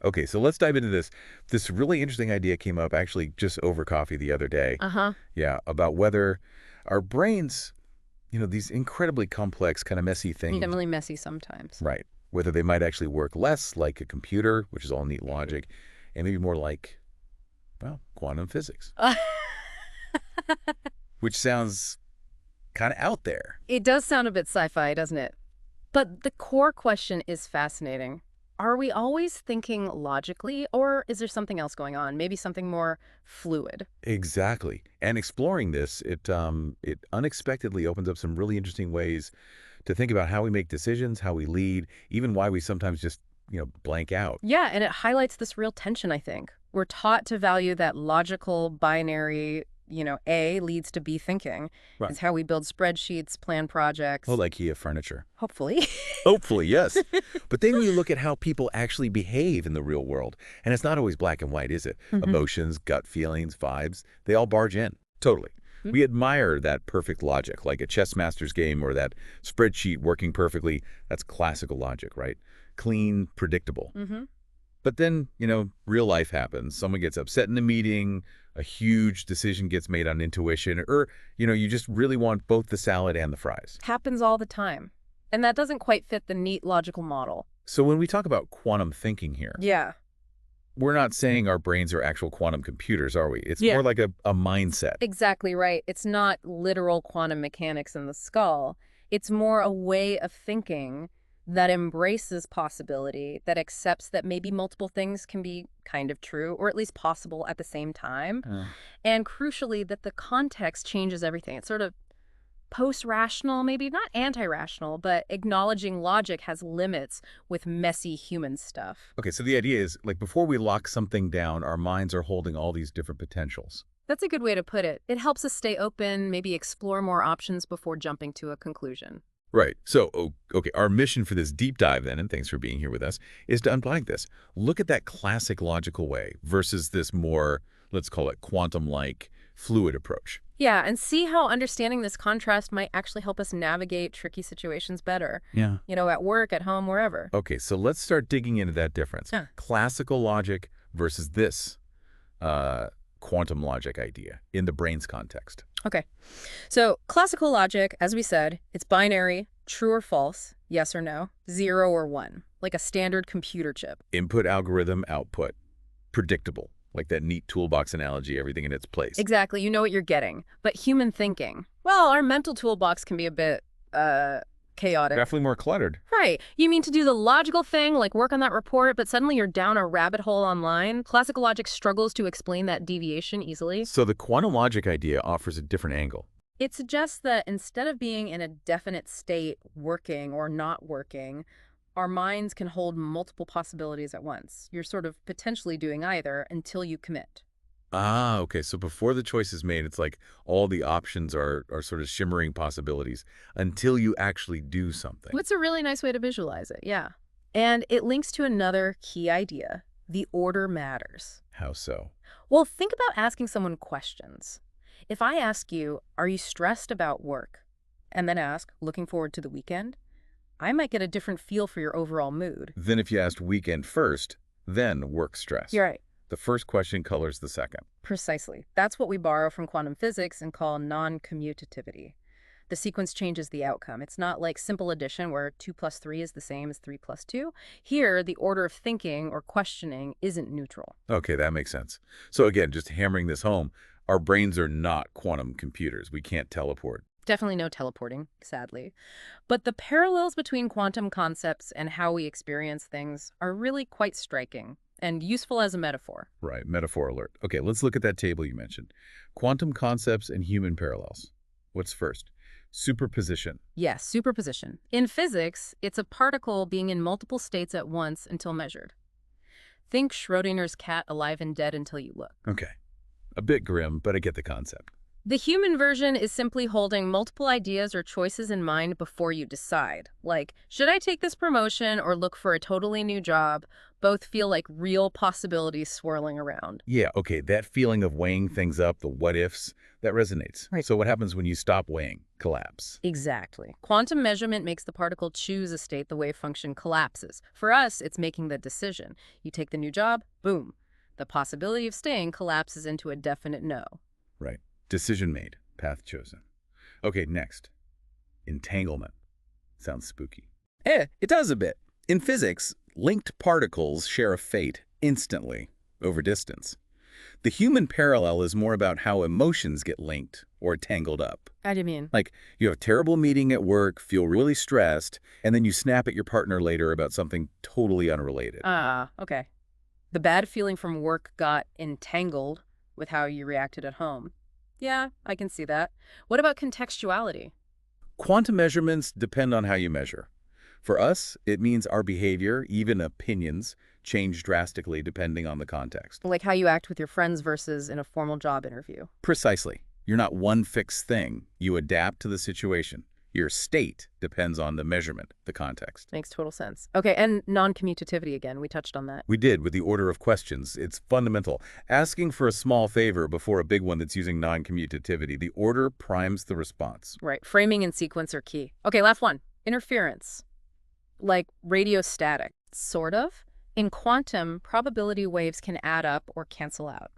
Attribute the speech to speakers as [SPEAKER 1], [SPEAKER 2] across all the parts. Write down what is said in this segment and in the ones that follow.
[SPEAKER 1] Okay, so let's dive into this. This really interesting idea came up actually just over coffee the other day.
[SPEAKER 2] Uh-huh.
[SPEAKER 1] Yeah, about whether our brains, these incredibly complex, kind of messy things,
[SPEAKER 2] Definitely messy sometimes.
[SPEAKER 1] right, whether they might actually work less like a computer, which is all neat logic, and maybe more like, well, quantum physics, which sounds kind of out there.
[SPEAKER 2] It does sound a bit sci-fi, doesn't it? But the core question is fascinating. Are we always thinking logically, or is there something else going on? Maybe something more fluid?
[SPEAKER 1] Exactly. And exploring this, it unexpectedly opens up some really interesting ways to think about how we make decisions, how we lead, even why we sometimes just, blank out.
[SPEAKER 2] Yeah, and it highlights this real tension, I think. We're taught to value that logical binary, A leads to B thinking.
[SPEAKER 1] Right.
[SPEAKER 2] It's how we build spreadsheets, plan
[SPEAKER 1] Oh,
[SPEAKER 2] projects,
[SPEAKER 1] IKEA furniture.
[SPEAKER 2] hopefully.
[SPEAKER 1] Hopefully, yes. But then you look at how people actually behave in the real world, and it's not always black and white, is it?
[SPEAKER 2] Mhm.
[SPEAKER 1] Emotions, gut feelings, vibes, they all barge in. Totally.
[SPEAKER 2] Mhm.
[SPEAKER 1] We admire that perfect logic, like a chess master's game or that spreadsheet working perfectly. That's classical logic, right? Clean, predictable.
[SPEAKER 2] Mm-hmm.
[SPEAKER 1] But then, real life happens. Someone gets upset in a meeting, a huge decision gets made on intuition, or, you just really want both the salad and the fries.
[SPEAKER 2] Happens all the time. And that doesn't quite fit the neat logical model.
[SPEAKER 1] So when we talk about quantum thinking here,
[SPEAKER 2] Yeah.
[SPEAKER 1] we're not saying our brains are actual quantum computers, are we? It's
[SPEAKER 2] Yeah.
[SPEAKER 1] more like a mindset.
[SPEAKER 2] Exactly right. It's not literal quantum mechanics in the skull. It's more a way of thinking that embraces possibility, that accepts that maybe multiple things can be kind of true, or at least possible at the same time.
[SPEAKER 1] Uh,
[SPEAKER 2] And crucially, that the context changes everything. It's sort of post-rational, maybe not anti-rational, but acknowledging logic has limits with messy human stuff.
[SPEAKER 1] okay, so the idea is, like, before we lock something down, our minds are holding all these different potentials.
[SPEAKER 2] That's a good way to put it. It helps us stay open, maybe explore more options before jumping to a conclusion.
[SPEAKER 1] Right. So, okay, our mission for this deep dive then, and thanks for being here with us, is to unpack this. Look at that classic logical way versus this more, let's call it quantum-like, fluid approach.
[SPEAKER 2] Yeah, and see how understanding this contrast might actually help us navigate tricky situations better.
[SPEAKER 1] Yeah.
[SPEAKER 2] At work, at home, wherever.
[SPEAKER 1] Okay, so let's start digging into that difference.
[SPEAKER 2] Yeah.
[SPEAKER 1] Classical logic versus this quantum logic idea in the brain's context.
[SPEAKER 2] Okay. So classical logic, as we said, it's binary, true or false, yes or no, 0 or 1, like a standard computer chip.
[SPEAKER 1] Input, algorithm, output. Predictable, like that neat toolbox analogy, everything in its place.
[SPEAKER 2] Exactly, you know what you're getting. But human thinking, well, our mental toolbox can be a bit, chaotic.
[SPEAKER 1] Definitely more cluttered.
[SPEAKER 2] Right. You mean to do the logical thing, like work on that report, but suddenly you're down a rabbit hole online? Classical logic struggles to explain that deviation easily.
[SPEAKER 1] So the quantum logic idea offers a different angle.
[SPEAKER 2] It suggests that instead of being in a definite state, working or not working, our minds can hold multiple possibilities at once. You're sort of potentially doing either until you commit.
[SPEAKER 1] Ah, okay. So before the choice is made, it's like all the options are sort of shimmering possibilities until you actually do something.
[SPEAKER 2] It's a really nice way to visualize it, yeah. And it links to another key idea. The order matters.
[SPEAKER 1] How so?
[SPEAKER 2] Well, think about asking someone questions. If I ask you, are you stressed about work? And then ask, looking forward to the weekend? I might get a different feel for your overall mood.
[SPEAKER 1] Then if you asked weekend first, then work stress.
[SPEAKER 2] You're right.
[SPEAKER 1] The first question colors the second.
[SPEAKER 2] Precisely. That's what we borrow from quantum physics and call non-commutativity. The sequence changes the outcome. It's not like simple addition where 2 plus 3 is the same as 3 plus 2. Here, the order of thinking or questioning isn't neutral.
[SPEAKER 1] Okay, that makes sense. So again, just hammering this home, our brains are not quantum computers. We can't teleport.
[SPEAKER 2] Definitely no teleporting, sadly. But the parallels between quantum concepts and how we experience things are really quite striking and useful as a metaphor.
[SPEAKER 1] Right, metaphor alert. Okay, let's look at that table you mentioned. Quantum concepts and human parallels. What's first? Superposition.
[SPEAKER 2] Yes, superposition. In physics, it's a particle being in multiple states at once until measured. Think Schrodinger's cat alive and dead until you look.
[SPEAKER 1] Okay. A bit grim, but I get the concept.
[SPEAKER 2] The human version is simply holding multiple ideas or choices in mind before you decide. Like, should I take this promotion or look for a totally new job? Both feel like real possibilities swirling around.
[SPEAKER 1] Yeah, okay, that feeling of weighing things up, the what ifs, that resonates.
[SPEAKER 2] Right.
[SPEAKER 1] So what happens when you stop weighing? Collapse.
[SPEAKER 2] Exactly. Quantum measurement makes the particle choose a state the wave function collapses. For us, it's making the decision. You take the new job, boom. The possibility of staying collapses into a definite no.
[SPEAKER 1] Right. Decision made. Path chosen. Okay, next. Entanglement. Sounds spooky.
[SPEAKER 3] It does a bit. In physics, linked particles share a fate instantly over distance. The human parallel is more about how emotions get linked or tangled up.
[SPEAKER 2] How do you mean?
[SPEAKER 3] Like, you have a terrible meeting at work, feel really stressed, and then you snap at your partner later about something totally unrelated.
[SPEAKER 2] Okay. The bad feeling from work got entangled with how you reacted at home. Yeah, I can see that. What about contextuality?
[SPEAKER 3] Quantum measurements depend on how you measure. For us, it means our behavior, even opinions, change drastically depending on the context.
[SPEAKER 2] Like how you act with your friends versus in a formal job interview.
[SPEAKER 3] Precisely. You're not one fixed thing. You adapt to the situation. Your state depends on the measurement, the context.
[SPEAKER 2] Makes total sense. Okay, and non-commutativity again. We touched on that.
[SPEAKER 1] We did with the order of questions. It's fundamental. Asking for a small favor before a big one that's using non-commutativity. The order primes the response.
[SPEAKER 2] Right. Framing and sequence are key. Okay, last one. Interference. Like radio static. Sort of. In quantum, probability waves can add up or cancel out.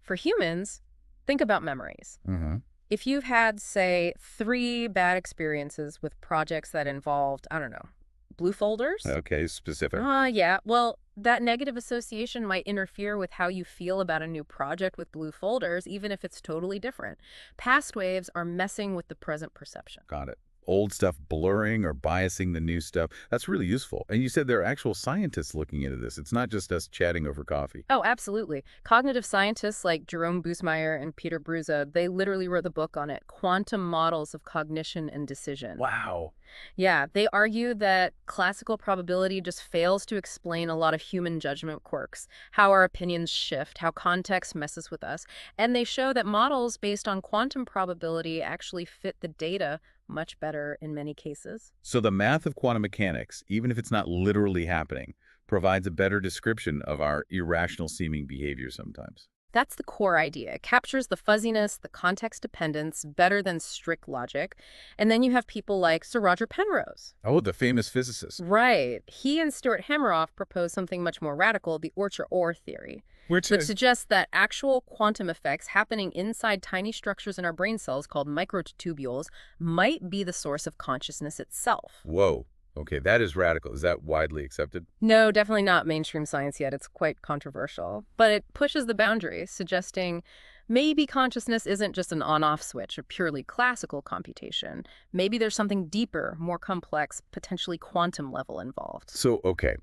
[SPEAKER 2] For humans, think about memories.
[SPEAKER 1] Mm-hmm.
[SPEAKER 2] If you've had, say, 3 bad experiences with projects that involved, I don't know, blue folders?
[SPEAKER 1] Okay, specific.
[SPEAKER 2] Yeah. Well, that negative association might interfere with how you feel about a new project with blue folders, even if it's totally different. Past waves are messing with the present perception.
[SPEAKER 1] Got it. Old stuff blurring or biasing the new stuff. That's really useful. And you said there are actual scientists looking into this. It's not just us chatting over coffee.
[SPEAKER 2] Oh, absolutely. Cognitive scientists like Jerome Busemeyer and Peter Bruza, they literally wrote the book on it, Quantum Models of Cognition and Decision.
[SPEAKER 1] Wow.
[SPEAKER 2] Yeah, they argue that classical probability just fails to explain a lot of human judgment quirks, how our opinions shift, how context messes with us, and they show that models based on quantum probability actually fit the data much better in many cases.
[SPEAKER 1] So the math of quantum mechanics, even if it's not literally happening, provides a better description of our irrational seeming behavior sometimes.
[SPEAKER 2] That's the core idea. It captures the fuzziness, the context dependence better than strict logic. And then you have people like Sir Roger Penrose.
[SPEAKER 1] Oh, the famous physicist.
[SPEAKER 2] Right. He and Stuart Hameroff proposed something much more radical, the Orcher-Orr theory,
[SPEAKER 1] Which
[SPEAKER 2] which
[SPEAKER 1] is...
[SPEAKER 2] suggests that actual quantum effects happening inside tiny structures in our brain cells called microtubules might be the source of consciousness itself.
[SPEAKER 1] Whoa. Okay, that is radical. Is that widely accepted?
[SPEAKER 2] No, definitely not mainstream science yet. It's quite controversial. But it pushes the boundaries, suggesting maybe consciousness isn't just an on-off switch, a purely classical computation. Maybe there's something deeper, more complex, potentially quantum level involved.
[SPEAKER 1] So, okay,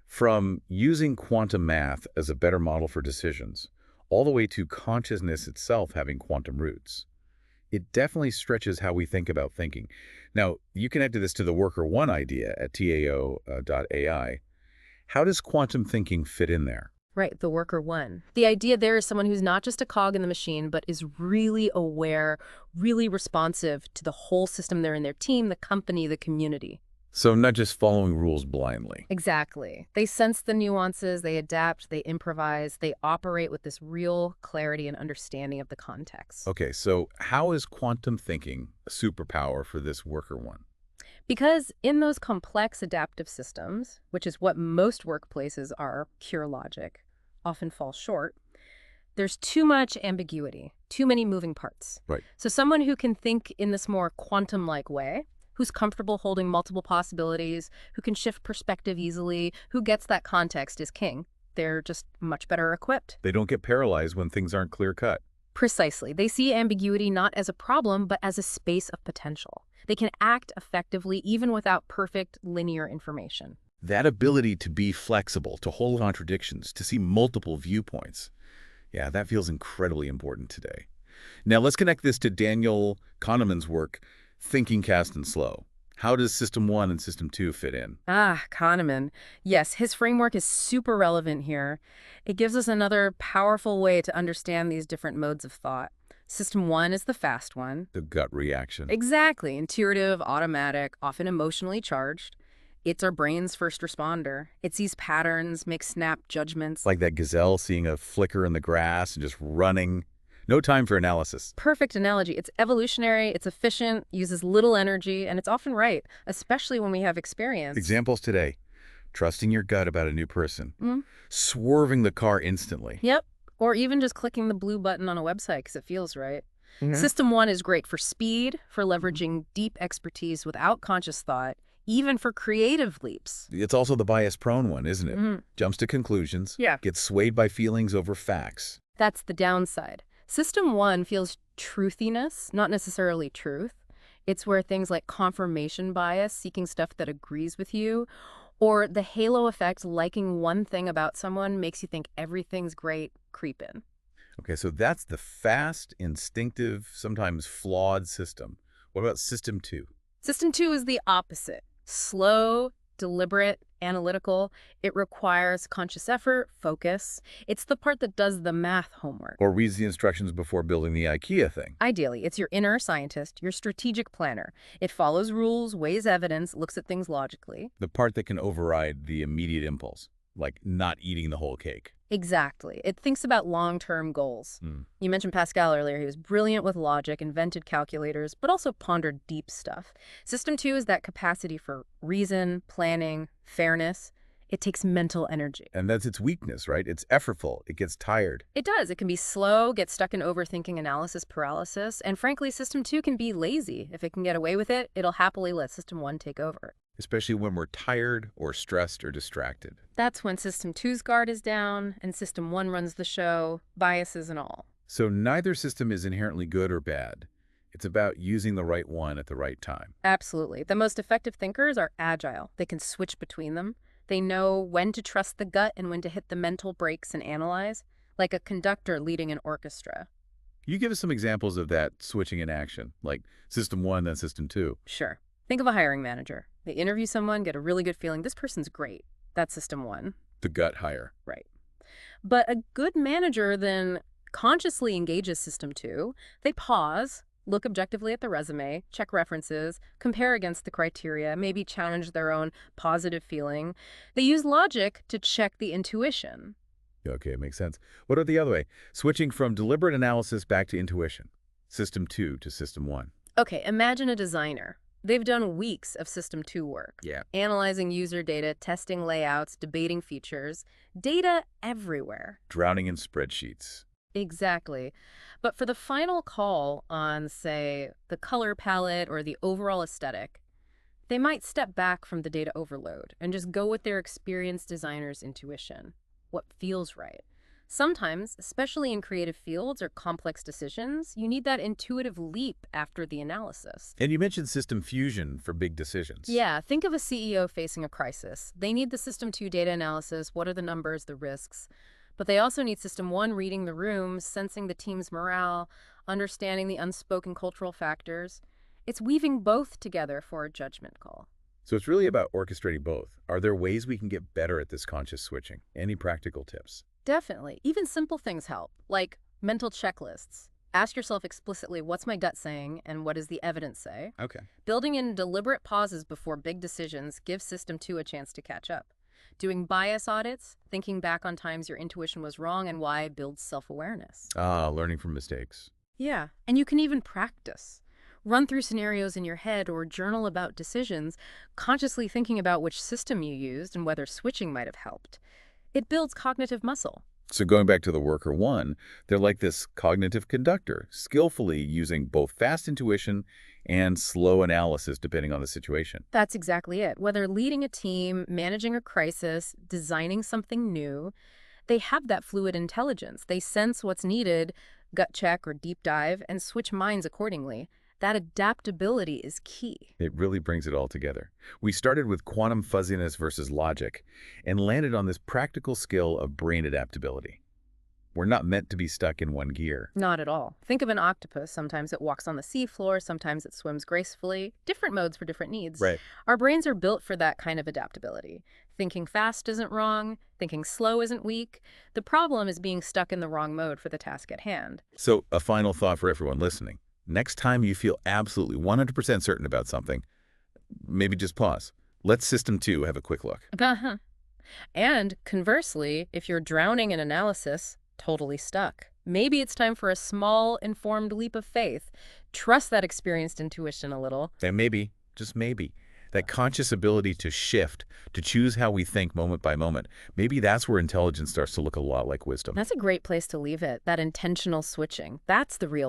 [SPEAKER 1] from using quantum math as a better model for decisions, all the way to consciousness itself having quantum roots, it definitely stretches how we think about thinking. Now, you connected this to the worker one idea at tao.ai. How does quantum thinking fit in there?
[SPEAKER 2] Right, the worker one. The idea there is someone who's not just a cog in the machine, but is really aware, really responsive to the whole system they're in, their team, the company, the community.
[SPEAKER 1] So not just following rules blindly.
[SPEAKER 2] Exactly. They sense the nuances, they adapt, they improvise, they operate with this real clarity and understanding of the context.
[SPEAKER 1] Okay, so how is quantum thinking a superpower for this worker one?
[SPEAKER 2] Because in those complex adaptive systems, which is what most workplaces are, pure logic, often fall short, there's too much ambiguity, too many moving parts.
[SPEAKER 1] Right.
[SPEAKER 2] So someone who can think in this more quantum-like way, who's comfortable holding multiple possibilities, who can shift perspective easily, who gets that context is king. They're just much better equipped.
[SPEAKER 1] They don't get paralyzed when things aren't clear-cut.
[SPEAKER 2] Precisely. They see ambiguity not as a problem, but as a space of potential. They can act effectively even without perfect linear information.
[SPEAKER 1] That ability to be flexible, to hold contradictions, to see multiple viewpoints, yeah, that feels incredibly important today. Now let's connect this to Daniel Kahneman's work, Thinking Fast and Slow. How does System 1 and System 2 fit in?
[SPEAKER 2] Kahneman. Yes, his framework is super relevant here. It gives us another powerful way to understand these different modes of thought. System 1 is the fast one.
[SPEAKER 1] The gut reaction.
[SPEAKER 2] Exactly. Intuitive, automatic, often emotionally charged. It's our brain's first responder. It sees patterns, makes snap judgments.
[SPEAKER 1] Like that gazelle seeing a flicker in the grass and just running. No time for analysis.
[SPEAKER 2] Perfect analogy. It's evolutionary, it's efficient, uses little energy, and it's often right, especially when we have experience.
[SPEAKER 1] Examples today. Trusting your gut about a new person.
[SPEAKER 2] Mm.
[SPEAKER 1] Swerving the car instantly.
[SPEAKER 2] Yep. Or even just clicking the blue button on a website because it feels right.
[SPEAKER 3] Yeah.
[SPEAKER 2] System 1 is great for speed, for leveraging deep expertise without conscious thought, even for creative leaps.
[SPEAKER 1] It's also the bias-prone one, isn't it?
[SPEAKER 2] Mhm.
[SPEAKER 1] Jumps to conclusions.
[SPEAKER 2] Yeah.
[SPEAKER 1] Gets swayed by feelings over facts.
[SPEAKER 2] That's the downside. System 1 feels truthiness, not necessarily truth. It's where things like confirmation bias, seeking stuff that agrees with you, or the halo effect, liking one thing about someone makes you think everything's great, creep in.
[SPEAKER 1] Okay, so that's the fast, instinctive, sometimes flawed system. What about system 2?
[SPEAKER 2] System 2 is the opposite. Slow, deliberate, analytical. It requires conscious effort, focus. It's the part that does the math homework.
[SPEAKER 1] Or reads the instructions before building the IKEA thing.
[SPEAKER 2] Ideally, it's your inner scientist, your strategic planner. It follows rules, weighs evidence, looks at things logically.
[SPEAKER 1] The part that can override the immediate impulse, like not eating the whole cake.
[SPEAKER 2] Exactly. It thinks about long-term goals. You mentioned Pascal earlier. He was brilliant with logic, invented calculators, but also pondered deep stuff. System 2 is that capacity for reason, planning, fairness. It takes mental energy.
[SPEAKER 1] And that's its weakness, right? It's effortful. It gets tired.
[SPEAKER 2] It does. It can be slow, get stuck in overthinking analysis paralysis, and frankly, System 2 can be lazy. If it can get away with it, it'll happily let System 1 take over.
[SPEAKER 1] Especially when we're tired or stressed or distracted.
[SPEAKER 2] That's when System 2's guard is down and System 1 runs the show, biases and all.
[SPEAKER 1] So neither system is inherently good or bad. It's about using the right one at the right time.
[SPEAKER 2] Absolutely. The most effective thinkers are agile. They can switch between them. They know when to trust the gut and when to hit the mental brakes and analyze, like a conductor leading an orchestra.
[SPEAKER 1] You give us some examples of that switching in action, like system 1, then system 2.
[SPEAKER 2] Sure. Think of a hiring manager. They interview someone, get a really good feeling, this person's great. That's System 1.
[SPEAKER 1] The gut hire.
[SPEAKER 2] Right. But a good manager then consciously engages System 2. They pause, look objectively at the resume, check references, compare against the criteria, maybe challenge their own positive feeling. They use logic to check the intuition.
[SPEAKER 1] Okay, it makes sense. What about the other way? Switching from deliberate analysis back to intuition. System 2 to system 1.
[SPEAKER 2] Okay, imagine a designer. They've done weeks of System 2 work.
[SPEAKER 1] Yeah.
[SPEAKER 2] Analyzing user data, testing layouts, debating features. Data everywhere.
[SPEAKER 1] Drowning in spreadsheets.
[SPEAKER 2] Exactly. But for the final call on, say, the color palette or the overall aesthetic, they might step back from the data overload and just go with their experienced designer's intuition. What feels right. Sometimes, especially in creative fields or complex decisions, you need that intuitive leap after the analysis.
[SPEAKER 1] And you mentioned system fusion for big decisions.
[SPEAKER 2] Yeah, think of a CEO facing a crisis. They need the System 2 data analysis, what are the numbers, the risks. But they also need System 1 reading the room, sensing the team's morale, understanding the unspoken cultural factors. It's weaving both together for a judgment call.
[SPEAKER 1] So it's really about orchestrating both. Are there ways we can get better at this conscious switching? Any practical tips?
[SPEAKER 2] Definitely. Even simple things help, like mental checklists. Ask yourself explicitly, what's my gut saying and what does the evidence say?
[SPEAKER 1] Okay.
[SPEAKER 2] Building in deliberate pauses before big decisions gives System 2 a chance to catch up. Doing bias audits, thinking back on times your intuition was wrong and why, builds self-awareness.
[SPEAKER 1] Learning from mistakes.
[SPEAKER 2] Yeah, and you can even practice. Run through scenarios in your head or journal about decisions, consciously thinking about which system you used and whether switching might have helped. It builds cognitive muscle.
[SPEAKER 1] So going back to the worker 1, they're like this cognitive conductor, skillfully using both fast intuition and slow analysis depending on the situation.
[SPEAKER 2] That's exactly it. Whether leading a team, managing a crisis, designing something new, they have that fluid intelligence. They sense what's needed, gut check or deep dive, and switch minds accordingly. That adaptability is key.
[SPEAKER 1] It really brings it all together. We started with quantum fuzziness versus logic and landed on this practical skill of brain adaptability. We're not meant to be stuck in one gear.
[SPEAKER 2] Not at all. Think of an octopus. Sometimes it walks on the seafloor, sometimes it swims gracefully. Different modes for different needs.
[SPEAKER 1] Right.
[SPEAKER 2] Our brains are built for that kind of adaptability. Thinking fast isn't wrong, thinking slow isn't weak. The problem is being stuck in the wrong mode for the task at hand.
[SPEAKER 1] So a final thought for everyone listening. Next time you feel absolutely 100% certain about something, maybe just pause. Let System 2 have a quick look.
[SPEAKER 2] Uh-huh. And conversely, if you're drowning in analysis, totally stuck, maybe it's time for a small, informed leap of faith. Trust that experienced intuition a little.
[SPEAKER 1] And maybe, just maybe, that conscious ability to shift, to choose how we think moment by moment, maybe that's where intelligence starts to look a lot like wisdom.
[SPEAKER 2] That's a great place to leave it, that intentional switching. That's the real